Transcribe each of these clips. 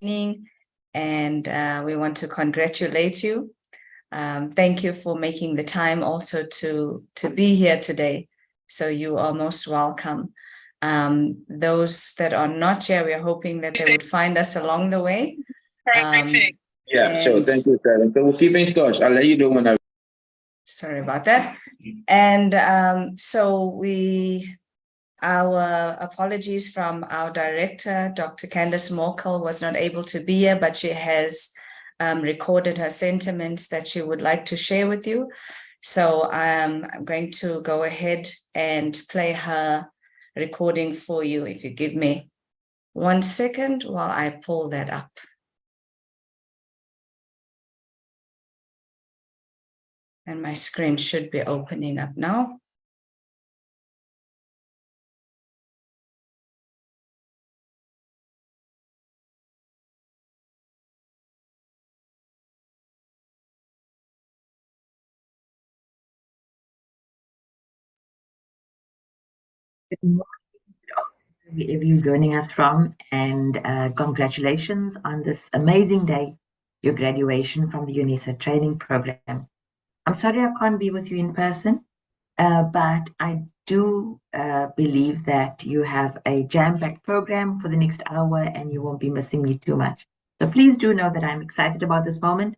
and we want to congratulate you. Thank you for making the time also to be here today. So you are most welcome. Those that are not here, we are hoping that they would find us along the way. Yeah, sure. Thank you, Karen. So we'll keep in touch. I'll let you know when I... Sorry about that. And our apologies from our director, Dr. Candace Morkel, was not able to be here, but she has recorded her sentiments that she would like to share with you. So I'm going to go ahead and play her recording for you. If you give me 1 second while I pull that up. And my screen should be opening up now. Good morning, wherever you're joining us from, and congratulations on this amazing day, your graduation from the UNNESSA training program. I'm sorry I can't be with you in person, but I do believe that you have a jam-packed program for the next hour and you won't be missing me too much. So please do know that I'm excited about this moment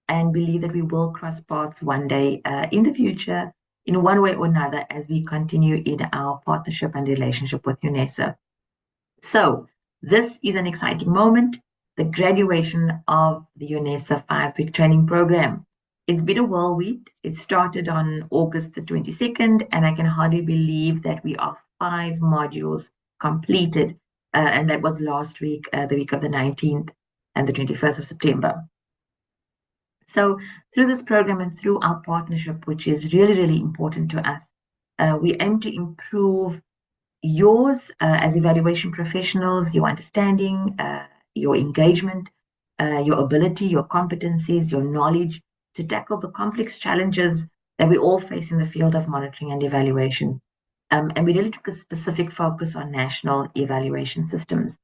and believe that we will cross paths one day in the future, in one way or another, as we continue in our partnership and relationship with UNNESSA. So this is an exciting moment, the graduation of the UNNESSA 5-week training program. It's been a whirlwind. It started on August the 22nd, and I can hardly believe that we are 5 modules completed, and that was last week, the week of the 19th and the 21st of September. So through this program and through our partnership, which is really, really important to us, we aim to improve yours as evaluation professionals, your understanding, your engagement, your ability, your competencies, your knowledge to tackle the complex challenges that we all face in the field of monitoring and evaluation. And we really took a specific focus on national evaluation systems.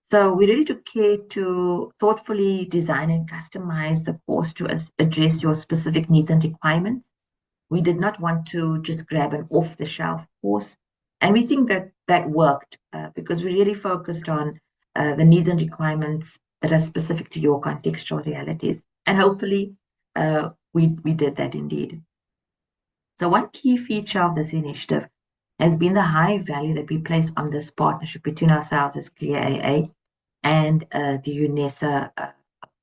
So we really took care to thoughtfully design and customize the course to address your specific needs and requirements. We did not want to just grab an off-the-shelf course. And we think that that worked because we really focused on the needs and requirements that are specific to your contextual realities. And hopefully we did that indeed. So one key feature of this initiative has been the high value that we place on this partnership between ourselves as Clear AA and the UNNESSA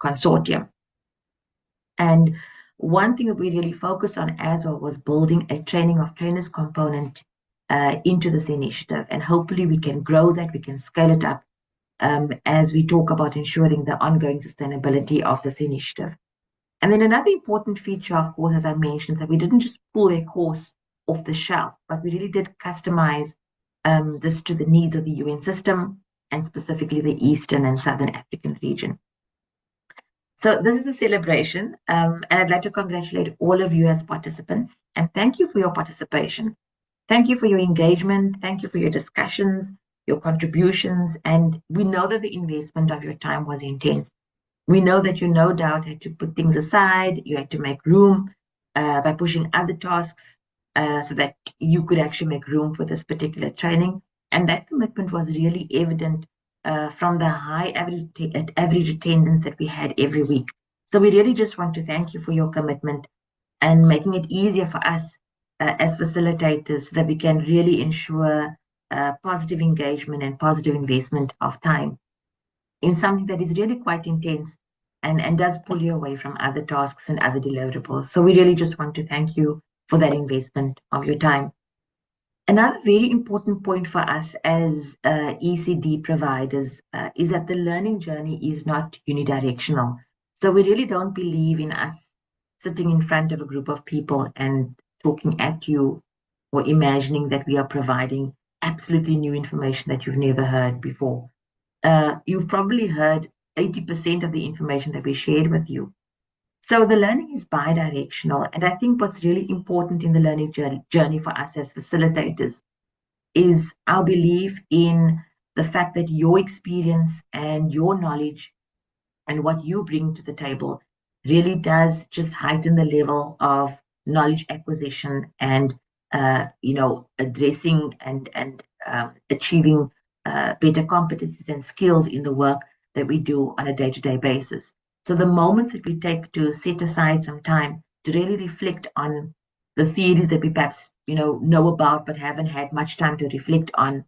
consortium. And one thing that we really focused on as well was building a training of trainers component into this initiative. And hopefully we can grow that, we can scale it up as we talk about ensuring the ongoing sustainability of this initiative. And then another important feature, of course, as I mentioned, is that we didn't just pull a course off the shelf, but we really did customize this to the needs of the UN system and specifically the Eastern and Southern African region. So this is a celebration, and I'd like to congratulate all of you as participants and thank you for your participation. Thank you for your engagement. Thank you for your discussions, your contributions, and we know that the investment of your time was intense. We know that you no doubt had to put things aside, you had to make room by pushing other tasks so that you could actually make room for this particular training. And that commitment was really evident from the high average attendance that we had every week. So we really just want to thank you for your commitment and making it easier for us as facilitators so that we can really ensure positive engagement and positive investment of time in something that is really quite intense and does pull you away from other tasks and other deliverables. So we really just want to thank you for that investment of your time. Another very important point for us as ECD providers is that the learning journey is not unidirectional. So we really don't believe in us sitting in front of a group of people and talking at you or imagining that we are providing absolutely new information that you've never heard before. You've probably heard 80% of the information that we shared with you. So the learning is bidirectional. And I think what's really important in the learning journey for us as facilitators is our belief in the fact that your experience and your knowledge and what you bring to the table really does just heighten the level of knowledge acquisition and addressing and achieving better competencies and skills in the work that we do on a day-to-day basis. So the moments that we take to set aside some time to really reflect on the theories that we perhaps know about but haven't had much time to reflect on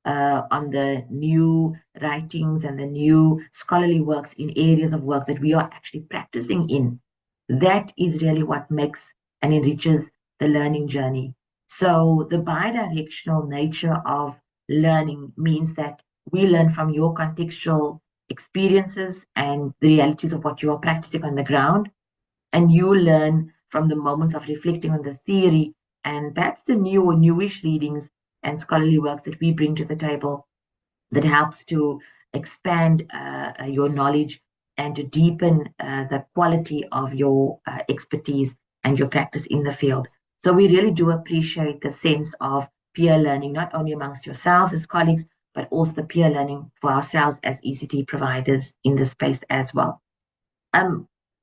the new writings and the new scholarly works in areas of work that we are actually practicing in. That is really what makes and enriches the learning journey. So the bidirectional nature of learning means that we learn from your contextual experiences and the realities of what you are practicing on the ground, and you learn from the moments of reflecting on the theory and perhaps the new or newish readings and scholarly works that we bring to the table that helps to expand your knowledge and to deepen the quality of your expertise and your practice in the field. So we really do appreciate the sense of peer learning, not only amongst yourselves as colleagues, but also the peer learning for ourselves as ECT providers in this space as well.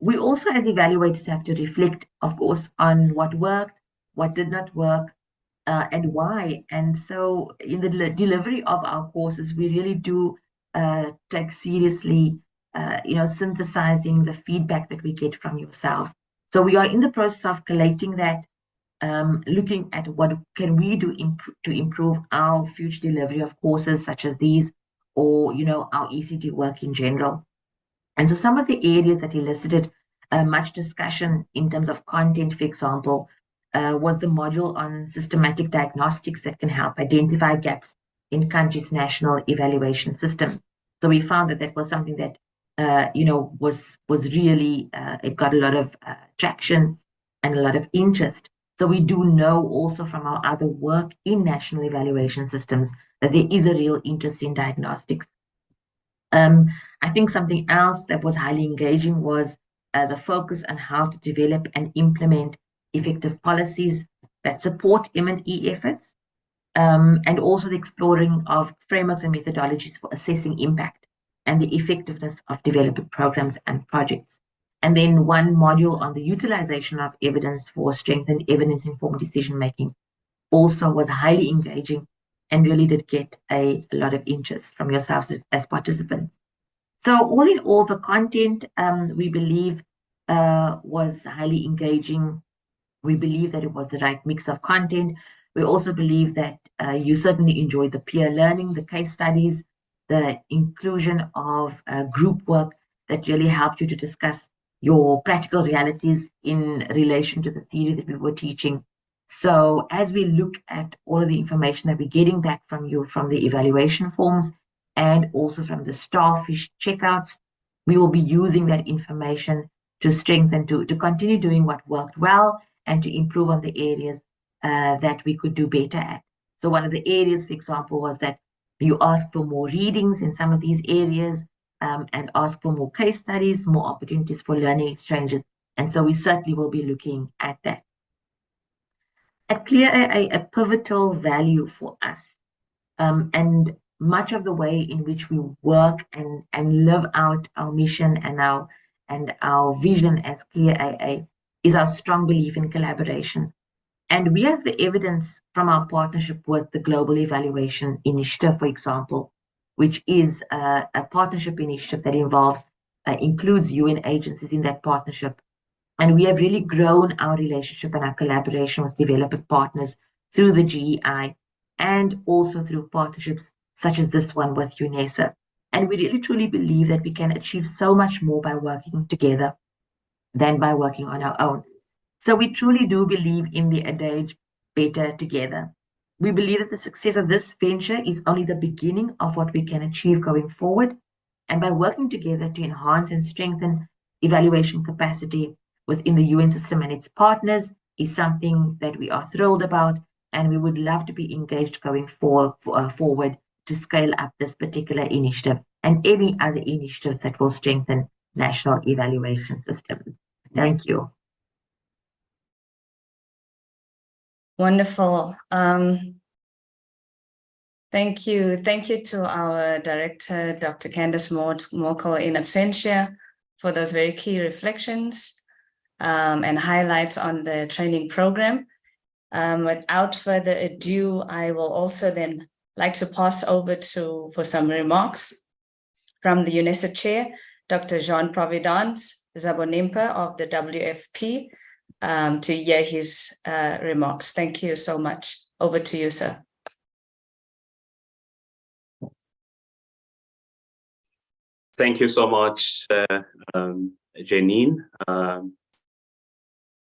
We also, as evaluators, have to reflect, of course, on what worked, what did not work, and why. And so in the delivery of our courses, we really do take seriously, synthesizing the feedback that we get from yourselves. So we are in the process of collating that, looking at what can we do to improve our future delivery of courses such as these, or, our ECT work in general. And so some of the areas that elicited much discussion in terms of content, for example, was the module on systematic diagnostics that can help identify gaps in countries' national evaluation systems. So we found that was something that, was really, it got a lot of traction and a lot of interest. So we do know also from our other work in national evaluation systems that there is a real interest in diagnostics. I think something else that was highly engaging was the focus on how to develop and implement effective policies that support M&E efforts, and also the exploring of frameworks and methodologies for assessing impact and the effectiveness of development programs and projects. And then one module on the utilization of evidence for strengthened evidence-informed decision-making also was highly engaging and really did get a lot of interest from yourselves as participants. So all in all, the content, we believe, was highly engaging. We believe that it was the right mix of content. We also believe that you certainly enjoyed the peer learning, the case studies, the inclusion of group work that really helped you to discuss your practical realities in relation to the theory that we were teaching. So as we look at all of the information that we're getting back from you from the evaluation forms and also from the starfish checkouts, we will be using that information to strengthen, to continue doing what worked well and to improve on the areas that we could do better at. So one of the areas, for example, was that you asked for more readings in some of these areas, and asked for more case studies, more opportunities for learning exchanges. And so we certainly will be looking at that. At CLEAR, a pivotal value for us, and much of the way in which we work and live out our mission and our vision as CLEAR AA is our strong belief in collaboration. And we have the evidence from our partnership with the Global Evaluation Initiative, for example, which is a partnership initiative that includes UN agencies in that partnership. And we have really grown our relationship and our collaboration with development partners through the GEI and also through partnerships such as this one with UNNESSA. And we really truly believe that we can achieve so much more by working together than by working on our own. So we truly do believe in the adage, better together. We believe that the success of this venture is only the beginning of what we can achieve going forward. And by working together to enhance and strengthen evaluation capacity within the UN system and its partners is something that we are thrilled about, and we would love to be engaged going forward to scale up this particular initiative and any other initiatives that will strengthen national evaluation systems. Thank you. Wonderful. Thank you. Thank you to our director, Dr. Candace Morkel in absentia, for those very key reflections and highlights on the training program. Without further ado, I will also then like to pass over for some remarks from the UNNESSA chair, Dr. Jean-Providence Zabonimpa of the WFP, to hear his remarks. Thank you so much. Over to you, sir. Thank you so much, Janine.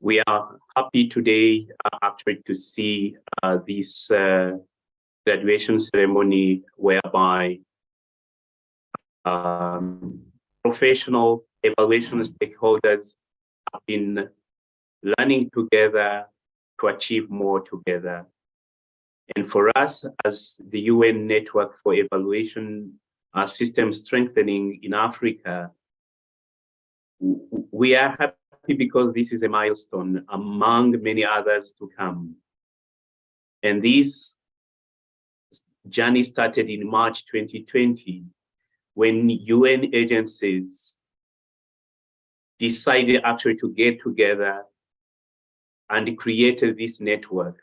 We are happy today actually to see this graduation ceremony whereby professional evaluation stakeholders have been learning together to achieve more together. And for us as the UN Network for Evaluation System Strengthening in Africa, we are happy because this is a milestone among many others to come. And this journey started in March 2020, when UN agencies decided actually to get together and created this network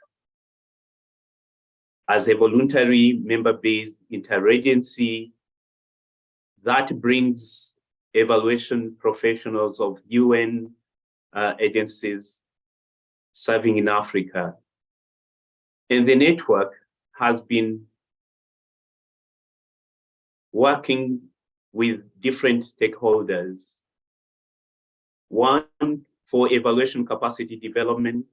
as a voluntary member-based interagency that brings evaluation professionals of UN agencies serving in Africa. And the network has been working with different stakeholders. One, for evaluation capacity development.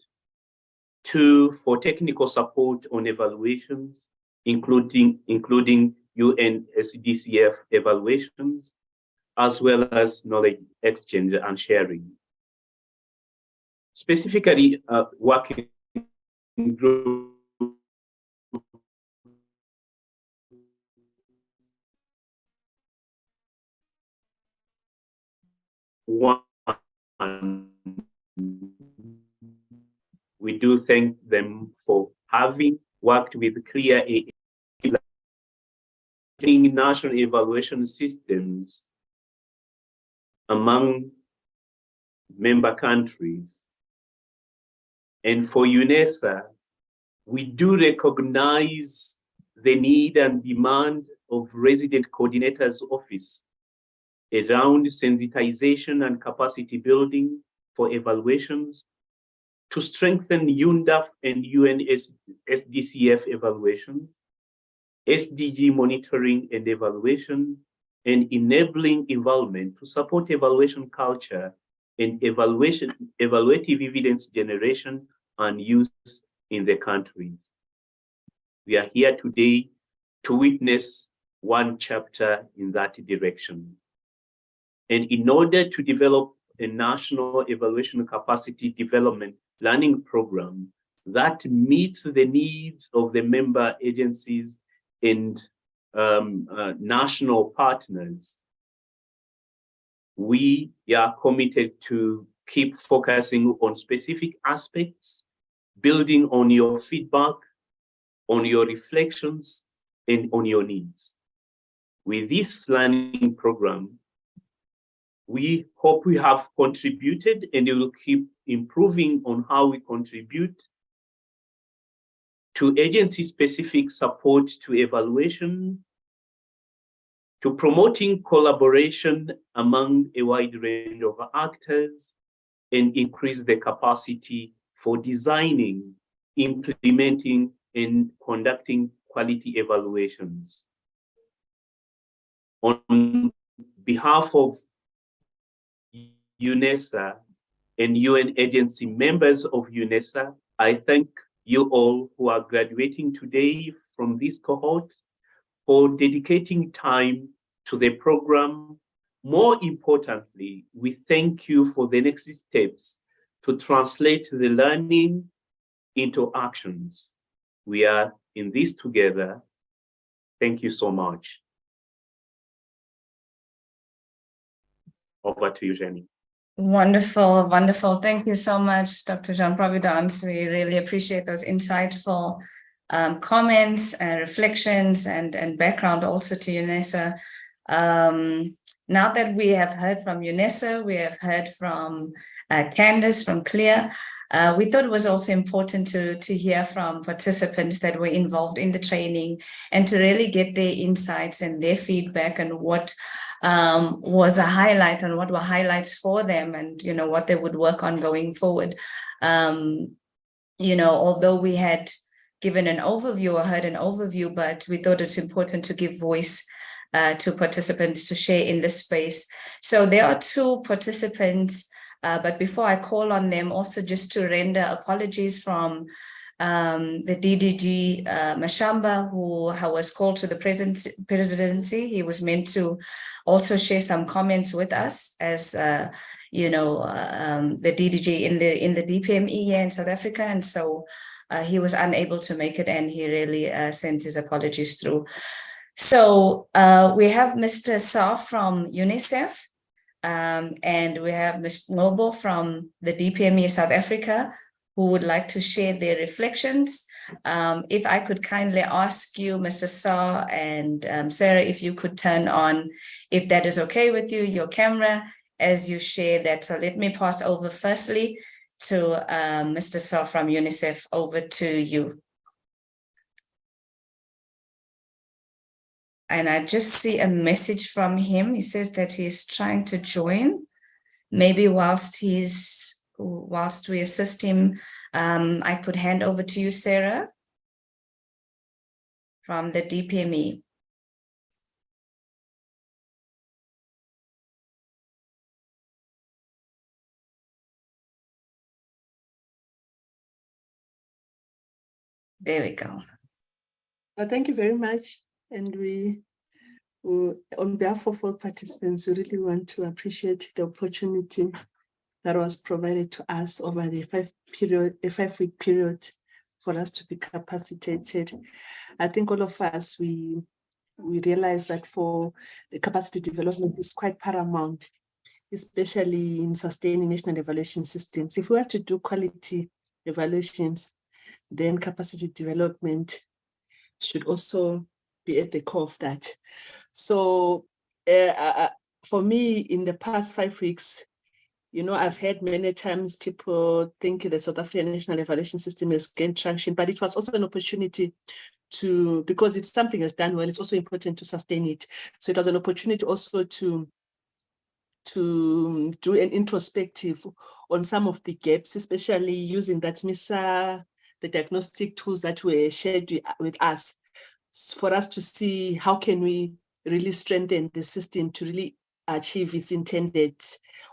Two, for technical support on evaluations, including UNSDCF evaluations, as well as knowledge exchange and sharing. Specifically, working group one, we do thank them for having worked with clear national evaluation systems among member countries. And for UNNESSA, we do recognize the need and demand of resident coordinators' office around sensitization and capacity building for evaluations to strengthen UNDAF and UNSDCF evaluations, SDG monitoring and evaluation, and enabling involvement to support evaluation culture and evaluative evidence generation and use in the countries. We are here today to witness one chapter in that direction. And in order to develop a national evaluation capacity development learning program that meets the needs of the member agencies and national partners, we are committed to keep focusing on specific aspects, building on your feedback, on your reflections, and on your needs. With this learning program, we hope we have contributed, and we will keep improving on how we contribute to agency-specific support to evaluation, to promoting collaboration among a wide range of actors, and increase the capacity for designing, implementing, and conducting quality evaluations. On behalf of UNNESSA and UN agency members of UNNESSA, I thank you all who are graduating today from this cohort for dedicating time to the program. More importantly, we thank you for the next steps to translate the learning into actions. We are in this together. Thank you so much. Over to you, Jenny. Wonderful, wonderful. Thank you so much, Dr. Jean-Providence. We really appreciate those insightful comments and reflections and background also to UNNESSA. Now that we have heard from UNNESSA, we have heard from Candace from CLEAR, we thought it was also important to hear from participants that were involved in the training and to really get their insights and their feedback and what was a highlight and what were highlights for them and, you know, what they would work on going forward. You know, although we had given an overview or heard an overview, but we thought it's important to give voice to participants to share in this space. So there are 2 participants, but before I call on them, also just to render apologies from the DDG Mashamba, who was called to the presidency. He was meant to also share some comments with us as you know, the DDG in the DPME here in South Africa, and so he was unable to make it, and he really sends his apologies through. So we have Mr. Sa from UNICEF, and we have Ms. Noble from the DPME South Africa, who would like to share their reflections. If I could kindly ask you, Mr. Sa and Sarah, if you could turn on, if that is okay with you, your camera as you share that. So let me pass over firstly to Mr. Sa from UNICEF. Over to you. And I just see a message from him. He says that he is trying to join. Maybe whilst we assist him, I could hand over to you, Sarah, from the DPME. There we go. Well, thank you very much. And we, on behalf of all participants, we really want to appreciate the opportunity that was provided to us over the 5-week period for us to be capacitated. I think all of us, we realize that for the capacity development is quite paramount, especially in sustaining national evaluation systems. If we were to do quality evaluations, then capacity development should also be at the core of that. So for me, in the past 5 weeks, you know, I've heard many times people think the South African National Evaluation System has gained traction, but it was also an opportunity to, because if something is done well, it's also important to sustain it. So it was an opportunity also to do an introspective on some of the gaps, especially using that MISA, the diagnostic tools that were shared with us, for us to see how can we really strengthen the system to really achieve its intended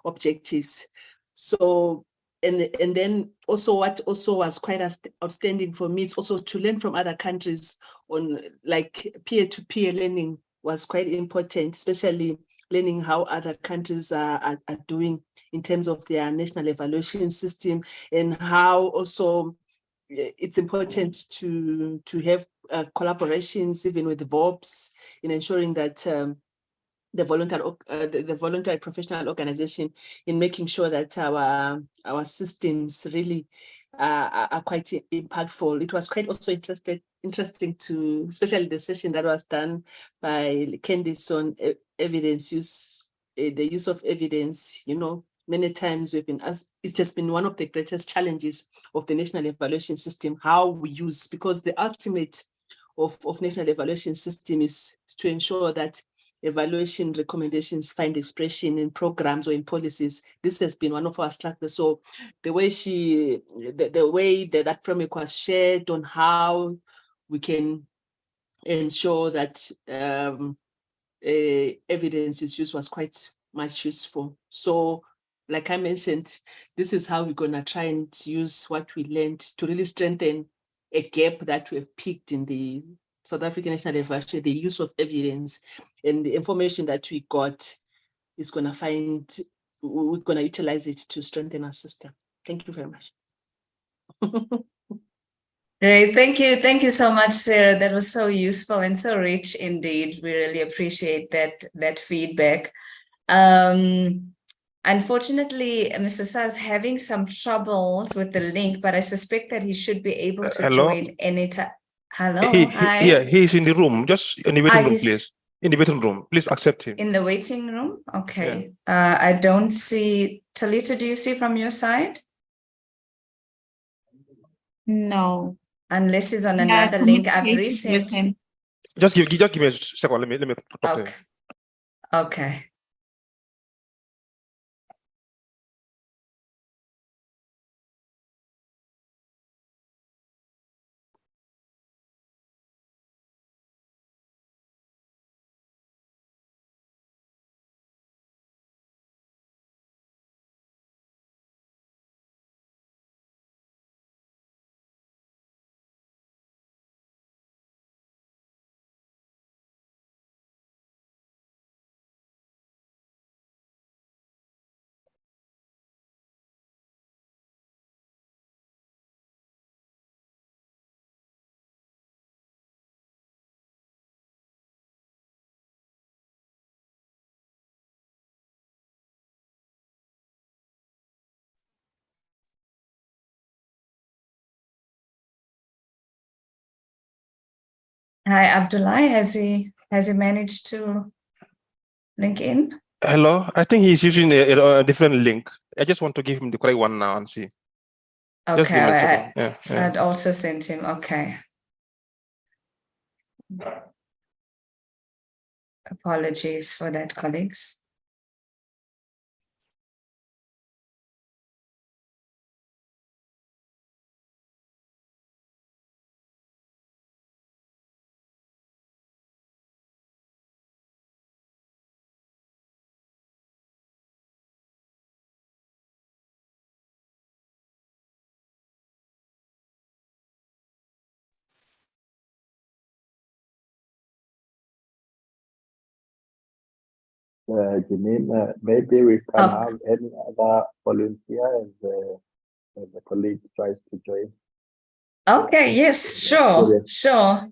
objectives. So, and then also what also was quite outstanding for me is also to learn from other countries on, like, peer-to-peer learning was quite important, especially learning how other countries are doing in terms of their national evaluation system, and how also it's important to have collaborations even with the VOPs in ensuring that the voluntary professional organization, in making sure that our systems really are quite impactful. It was quite also interesting to, especially the session that was done by Candice on evidence use, the use of evidence. You know, many times we've been asked, it has been one of the greatest challenges of the national evaluation system, how we use, because the ultimate of national evaluation system is to ensure that evaluation recommendations find expression in programs or in policies. This has been one of our struggles. So the way the way that framework was shared on how we can ensure that evidence is used was quite much useful. So, like I mentioned, this is how we're gonna try and use what we learned to really strengthen a gap that we've picked in the South African National Evaluation, the use of evidence, and the information that we got is gonna we're gonna utilize it to strengthen our system. Thank you very much. Great, thank you so much, Sarah. That was so useful and so rich indeed. We really appreciate that feedback. Unfortunately, Mr. Sa is having some troubles with the link, but I suspect that he should be able to join anytime. Hello. Hi. Yeah, he's in the room. Just in the waiting room, he's please. In the waiting room, please accept him. in the waiting room. Okay. I don't see Talita. Do you see from your side? No. Unless he's on Yeah, another link I've communicated with resent. him. Just give me a second. Let me talk to him. Okay. Okay. Hi, Abdullah. Has he managed to link in? Hello. I think he's using a different link. I just want to give him the correct one now and see. Just give me a second. Okay. Yeah. I'd also sent him. Okay. Apologies for that, colleagues. Janine, maybe we can Okay. have any other volunteer as the colleague tries to join. Okay, yes, sure, sure.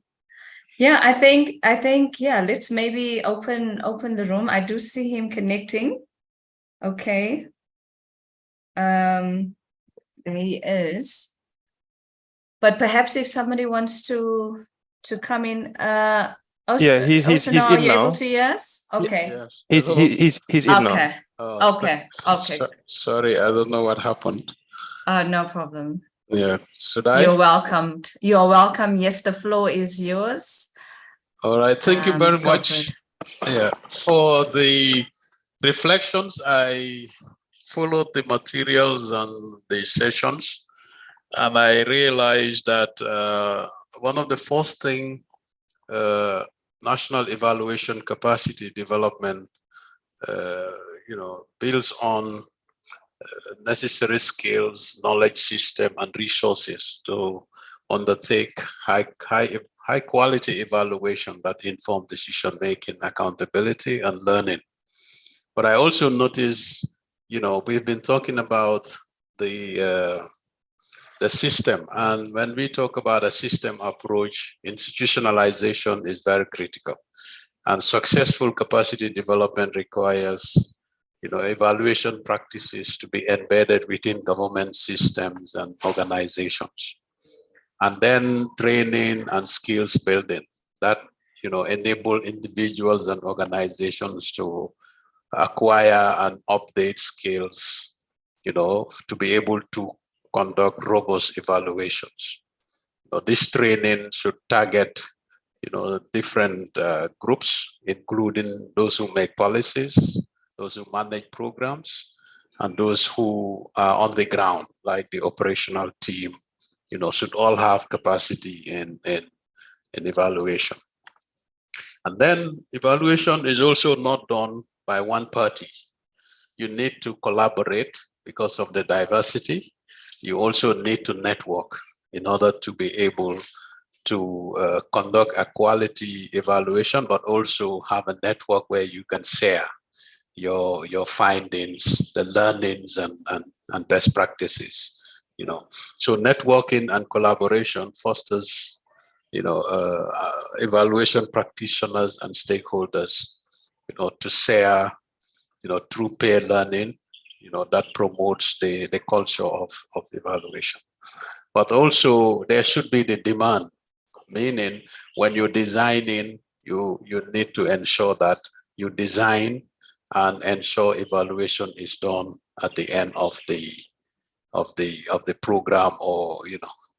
Yeah, I think, yeah, let's maybe open the room. I do see him connecting. Okay. There he is. But perhaps if somebody wants to come in, He's Osino, are in you now. able to hear us? Okay. Yes. He's in now. Okay. Okay. Okay. Sorry, I don't know what happened. No problem. Yeah, should I? You're welcomed. You're welcome. Yes, the floor is yours. All right, thank you very Go much. for it. Yeah, for the reflections, I followed the materials and the sessions, and I realized that one of the first thing national evaluation capacity development, builds on necessary skills, knowledge system, and resources to undertake high quality evaluation that inform decision making, accountability, and learning. But I also noticed, we've been talking about the system, and when we talk about a system approach, institutionalization is very critical, and successful capacity development requires evaluation practices to be embedded within government systems and organizations. And then training and skills building that, enable individuals and organizations to acquire and update skills, to be able to conduct robust evaluations. This training should target, different groups, including those who make policies, those who manage programs, and those who are on the ground, like the operational team, should all have capacity in evaluation. And then evaluation is also not done by one party. You need to collaborate because of the diversity. You also need to network in order to be able to conduct a quality evaluation, but also have a network where you can share your findings, the learnings, and best practices. So networking and collaboration fosters, evaluation practitioners and stakeholders, to share, through peer learning, that promotes the culture of evaluation. But also there should be the demand meaning when you're designing, you need to ensure that you design and ensure evaluation is done at the end of the program, or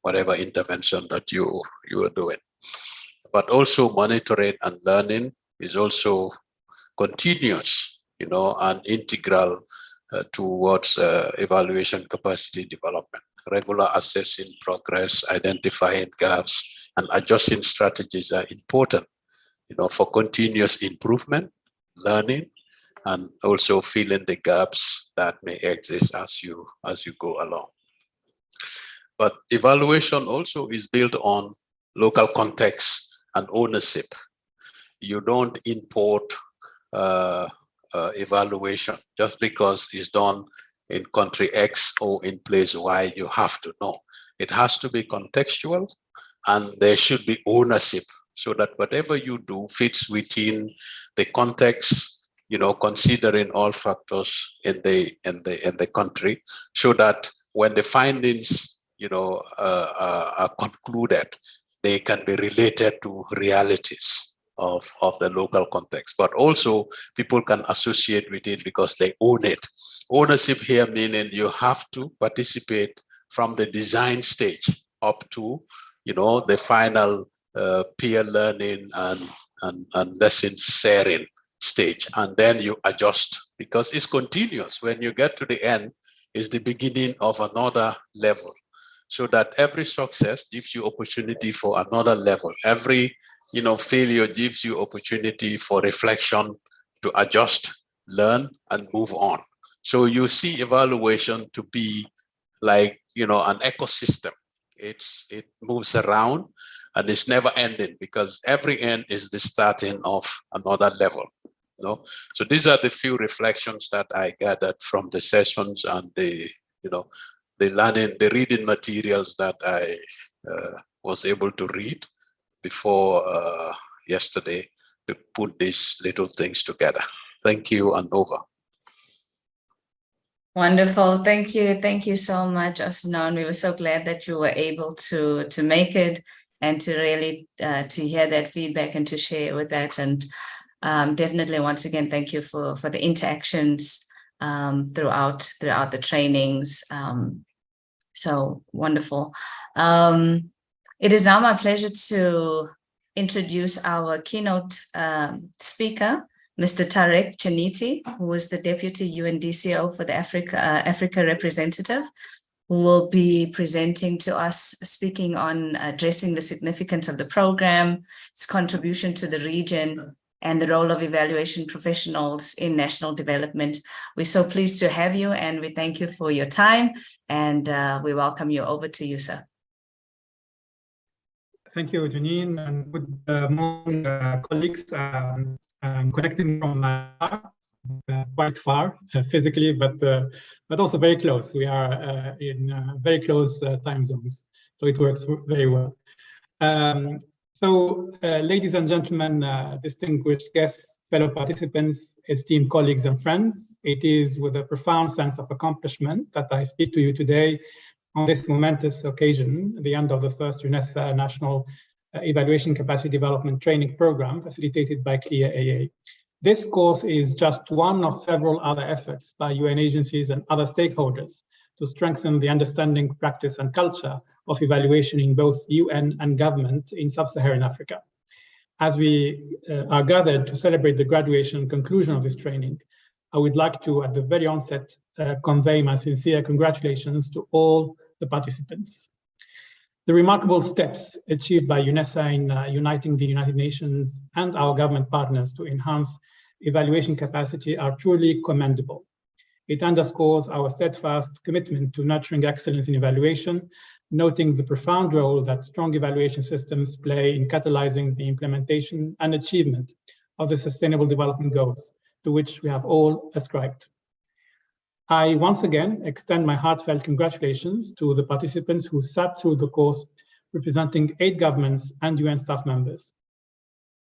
whatever intervention that you are doing. But also monitoring and learning is also continuous, and integral towards evaluation capacity development. Regular assessing progress, identifying gaps, and adjusting strategies are important, for continuous improvement, learning, and also filling the gaps that may exist as you go along. But evaluation also is built on local context and ownership. You don't import evaluation just because it's done in country X or in place Y. You have to know. It has to be contextual, and there should be ownership, so that whatever you do fits within the context, considering all factors in the country, so that when the findings are concluded, they can be related to realities of the local context. But also people can associate with it because they own it. Ownership here meaning you have to participate from the design stage up to the final peer learning and lesson sharing stage, and then you adjust, because it's continuous. When you get to the end, it's the beginning of another level, so that every success gives you opportunity for another level. Every failure gives you opportunity for reflection, to adjust, learn, and move on. So you see evaluation to be like an ecosystem. It moves around, and it's never ending, because every end is the starting of another level. So these are the few reflections that I gathered from the sessions and the reading materials that I was able to read before yesterday, to put these little things together. Thank you, and over. Wonderful. Thank you. Thank you so much, Osinon. We were so glad that you were able to make it, and to really to hear that feedback and to share with that. And definitely, once again, thank you for the interactions throughout the trainings. So wonderful. It is now my pleasure to introduce our keynote speaker, Mr. Tarek Chaniti, who is the Deputy UNDCO for the Africa representative, who will be presenting to us, speaking on addressing the significance of the program, its contribution to the region, and the role of evaluation professionals in national development. We're so pleased to have you, and we thank you for your time, and we welcome you. Over to you, sir. Thank you, Janine, and good morning, colleagues. I'm connecting from quite far physically, but also very close. We are in very close time zones, so it works very well. So, ladies and gentlemen, distinguished guests, fellow participants, esteemed colleagues and friends, it is with a profound sense of accomplishment that I speak to you today on this momentous occasion, the end of the first UNESSA National Evaluation Capacity Development Training Program facilitated by CLIA AA. This course is just one of several other efforts by UN agencies and other stakeholders to strengthen the understanding, practice, and culture of evaluation in both UN and government in sub-Saharan Africa. As we are gathered to celebrate the graduation and conclusion of this training, I would like to, at the very onset, convey my sincere congratulations to all the participants. The remarkable steps achieved by UNESSA in uniting the United Nations and our government partners to enhance evaluation capacity are truly commendable. It underscores our steadfast commitment to nurturing excellence in evaluation, noting the profound role that strong evaluation systems play in catalyzing the implementation and achievement of the Sustainable Development Goals, to which we have all ascribed. I once again extend my heartfelt congratulations to the participants who sat through the course, representing 8 governments and UN staff members.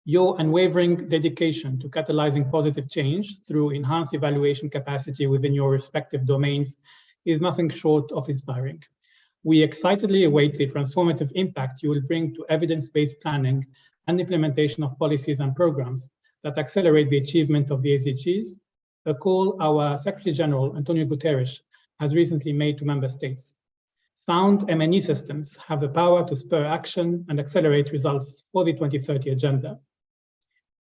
Your unwavering dedication to catalyzing positive change through enhanced evaluation capacity within your respective domains is nothing short of inspiring. We excitedly await the transformative impact you will bring to evidence-based planning and implementation of policies and programs that accelerate the achievement of the SDGs, a call our Secretary General, Antonio Guterres, has recently made to member states. Sound M&E systems have the power to spur action and accelerate results for the 2030 agenda.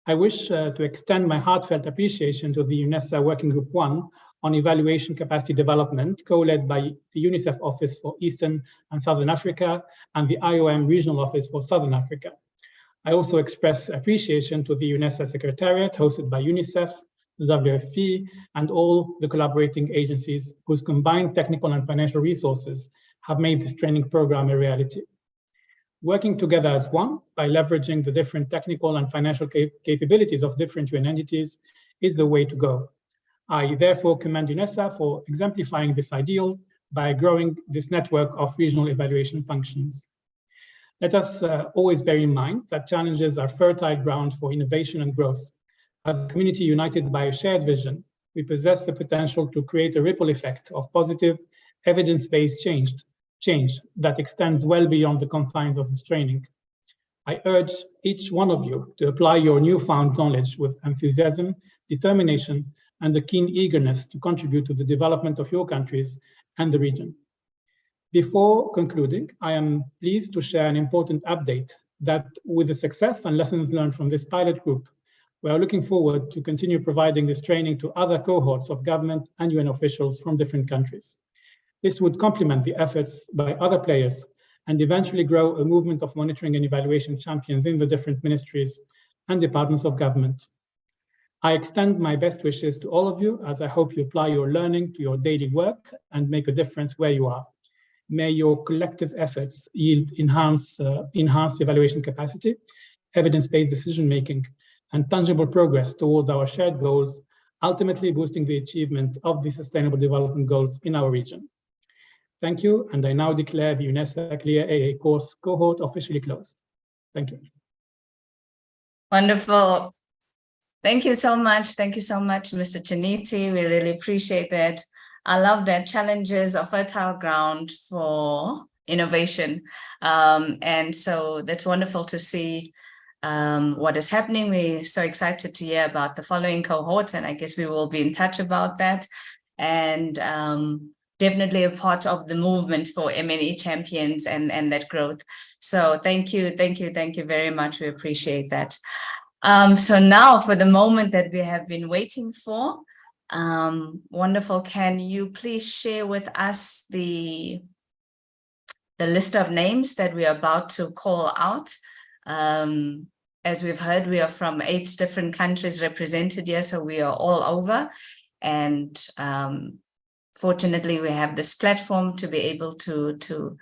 I wish to extend my heartfelt appreciation to the UNESSA Working Group 1 on Evaluation Capacity Development, co-led by the UNICEF Office for Eastern and Southern Africa and the IOM Regional Office for Southern Africa. I also express appreciation to the UNESSA Secretariat, hosted by UNICEF, the WFP, and all the collaborating agencies whose combined technical and financial resources have made this training program a reality. Working together as one by leveraging the different technical and financial capabilities of different UN entities is the way to go. I therefore commend UNESSA for exemplifying this ideal by growing this network of regional evaluation functions. Let us always bear in mind that challenges are fertile ground for innovation and growth. As a community united by a shared vision, we possess the potential to create a ripple effect of positive, evidence-based change that extends well beyond the confines of this training. I urge each one of you to apply your newfound knowledge with enthusiasm, determination, and a keen eagerness to contribute to the development of your countries and the region. Before concluding, I am pleased to share an important update that with the success and lessons learned from this pilot group, we are looking forward to continue providing this training to other cohorts of government and UN officials from different countries. This would complement the efforts by other players and eventually grow a movement of monitoring and evaluation champions in the different ministries and departments of government. I extend my best wishes to all of you as I hope you apply your learning to your daily work and make a difference where you are. May your collective efforts yield enhanced evaluation capacity, evidence-based decision-making, and tangible progress towards our shared goals, ultimately boosting the achievement of the Sustainable Development Goals in our region. Thank you, and I now declare the UNESSA Clear AA course cohort officially closed. Thank you. Wonderful. Thank you so much. Thank you so much, Mr. Chaniti. We really appreciate that. I love that challenges are fertile ground for innovation. And so that's wonderful to see what is happening. We're so excited to hear about the following cohorts, and I guess we will be in touch about that. And definitely a part of the movement for M&E champions and that growth. So thank you very much. We appreciate that. So now for the moment that we have been waiting for, wonderful. Can you please share with us the list of names that we are about to call out? As we've heard, we are from 8 different countries represented here, so we are all over. And fortunately, we have this platform to be able to